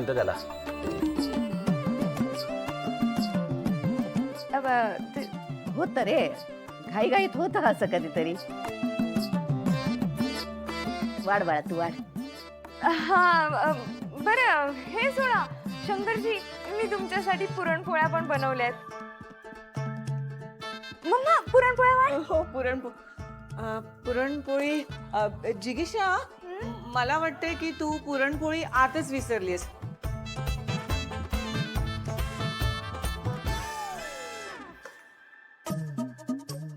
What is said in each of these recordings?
म्हणतो त्याला. होत रे, घाईघाईत होत असं कधीतरी. वाढ बाळा, तू वाढ. हा बरं, हे सोडा शंकरजी, मी तुमच्यासाठी पुरणपोळ्या पण बनवल्यात. मम्मा पुरणपोळ्या वाढ. हो, पुरणपोळी. जिगीषा, मला वाटते की तू पुरणपोळी आतच विसरलीस.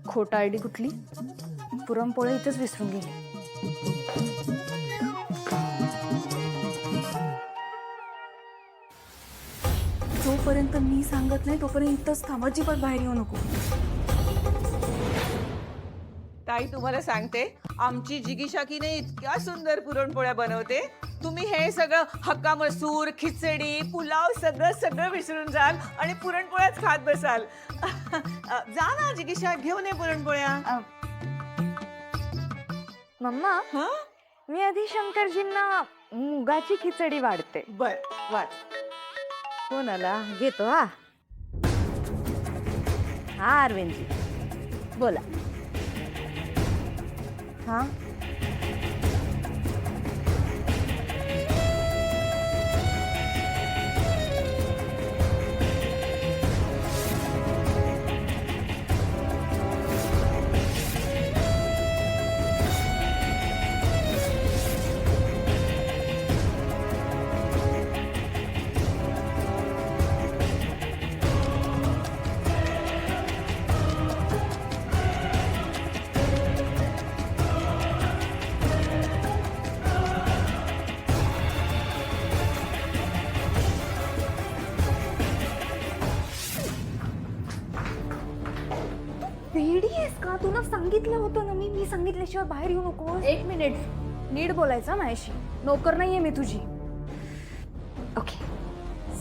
खोटा आयडी कुठली? पुरणपोळ्या इथंच विसरून गेले. जोपर्यंत मी सांगत नाही तोपर्यंत इथंच थांब, अजिबात बाहेर येऊ नको. ताई, तुम्हाला सांगते, आमची जिगीषा की नाही इतक्या सुंदर पुरणपोळ्या बनवते. तुम्ही हे सगळं हक्का मसूर, खिचडी, पुलाव सगळं सगळं विसरून जाल आणि पुरणपोळ्याच खात बसाल. जा ना जिगीषा, घेऊन ये पुरणपोळ्या. मम्मा, हा, मी आधी शंकरजींना मुगाची खिचडी वाढते. बर वाट. कोणाला घेतो? हा हा अरविंदजी, बोला. हा, वेडी आहेस का? तुला सांगितलं होतं ना मी सांगितल्याशिवाय बाहेर येऊ नको. 1 मिनिट, नीट बोलायचं माझ्याशी. नोकर नाहीये मी तुझी. ओके,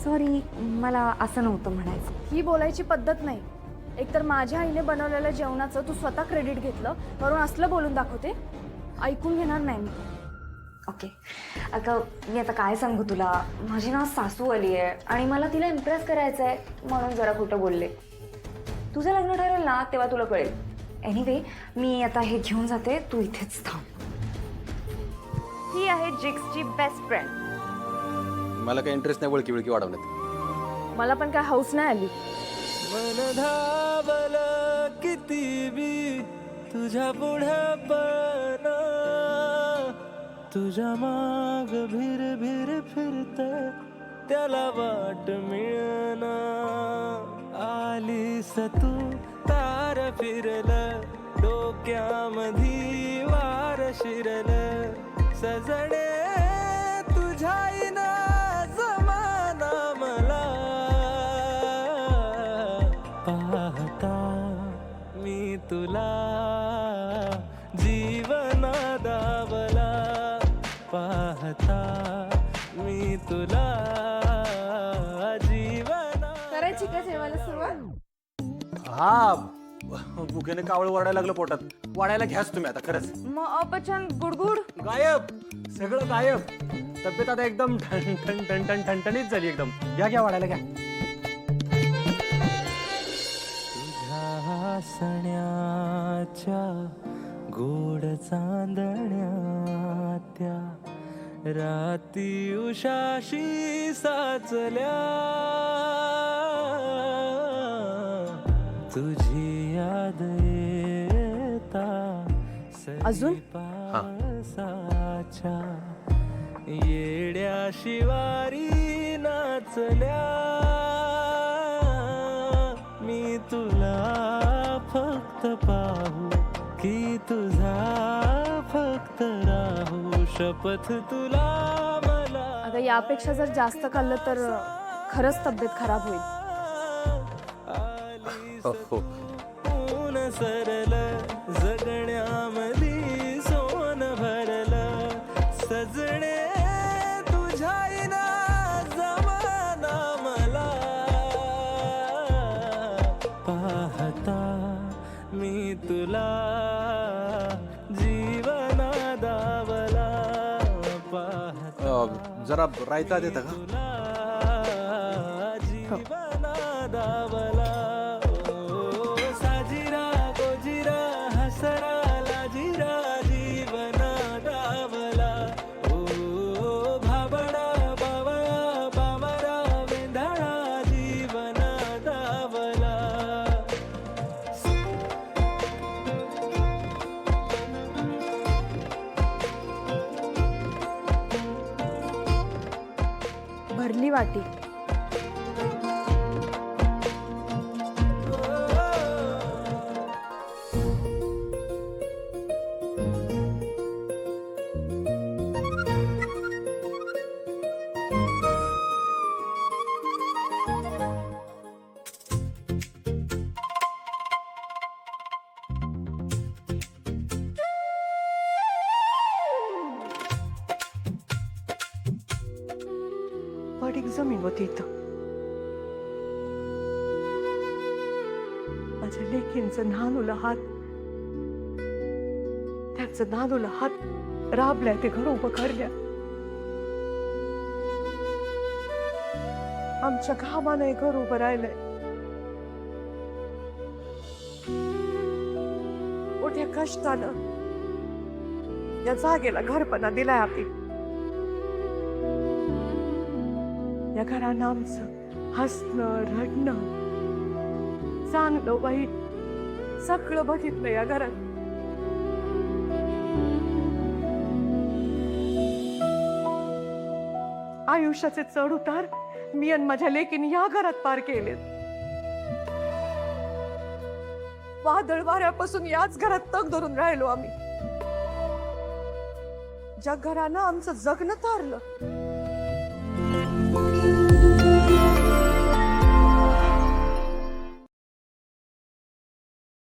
सॉरी, मला असं नव्हतं म्हणायचं. ही बोलायची पद्धत नाही. एकतर माझ्या आईने बनवलेल्या जेवणाचं तू स्वतः क्रेडिट घेतलं, वरून असलं बोलून दाखवते. ऐकून घेणार नाही मी. ओके, अगं मी आता काय सांगू तुला, माझी ना सासू आली आहे आणि मला तिला इम्प्रेस करायचं आहे म्हणून जरा खोटं बोलले. तुझं लग्न ठरेल ना तेव्हा तुला कळेल. एनिवे, मी आता हे घेऊन जाते, तू इथेच थांब. ही आहे जिग्सची बेस्ट फ्रेंड. मला काही इंटरेस्ट नाही वळकी विळकी वाढवण्यात. मला पण काय हौस नाही आली. मन धावल किती बी तुझ्या पुढे पण, तुझ्या माग भिर भिर फिरत त्याला वाट मिळना. आलीस तू तार फिरल, डोक्यामधी वार शिरल, सजणे तुझ्या इना जमाना मला. पाहता मी तुला जीवन दावला, पाहता मी तुला जीवन. करायची का जेवायला सुरुवात? हा, भुकेने कावळ वाढायला लागलं पोटात. वाढायला घ्याच तुम्ही आता, खरंच. मग अपचन, गुडगुड. गायब, सगळं गायब. तब्येत आता एकदम ठणठणीत झाली एकदम. घ्या घ्या, वाढायला घ्या. तुझ्या हसण्याच्या गोड चांदण्या त्या राती उषाशी साचल्या, तुझी याद येता अजून? पावसाच्या येड्या शिवारी नाचल्या. मी तुला फक्त पाहू की तुझा फक्त राहू, शपथ तुला मला. अगं यापेक्षा जर जास्त खाल्लं तर खरंच तब्येत खराब होईल. हो हो. ऊन सरल जगण्यामध्ये सोन भरल, सजणे तुझ्या इना जमाना मला. पाहता मी तुला जीवना दावला, पाहता जरा रायता देता का? तुला सारखं. दावला ओ साजिरा गोजिरा हसरा लाजिरा जीवन दावला ओ भाबडा बावळा बावरा वेंधळा जीवन दावला. भरली वाटी. पडीक जमीन होती इथं. माझ्या लेकींचं नानूला हात, त्यांचं नानूला हात राबल्या, ते घर उभं करल्या. आमच्या घामानं हे घर उभं राहिलंय. मोठ्या कष्टानं या जागेला घरपणा दिलाय आम्ही. या घरानं आमचं हसणं रडणं चांगलं वाईट सगळं बघितलं या घरात. आयुष्याचे चढ उतार मी आणि माझ्या लेकीने या घरात पार केले. वादळ वाऱ्यापासून याच घरात तग धरून राहिलो आम्ही. ज्या घरानं आमचं जगणं तारलं,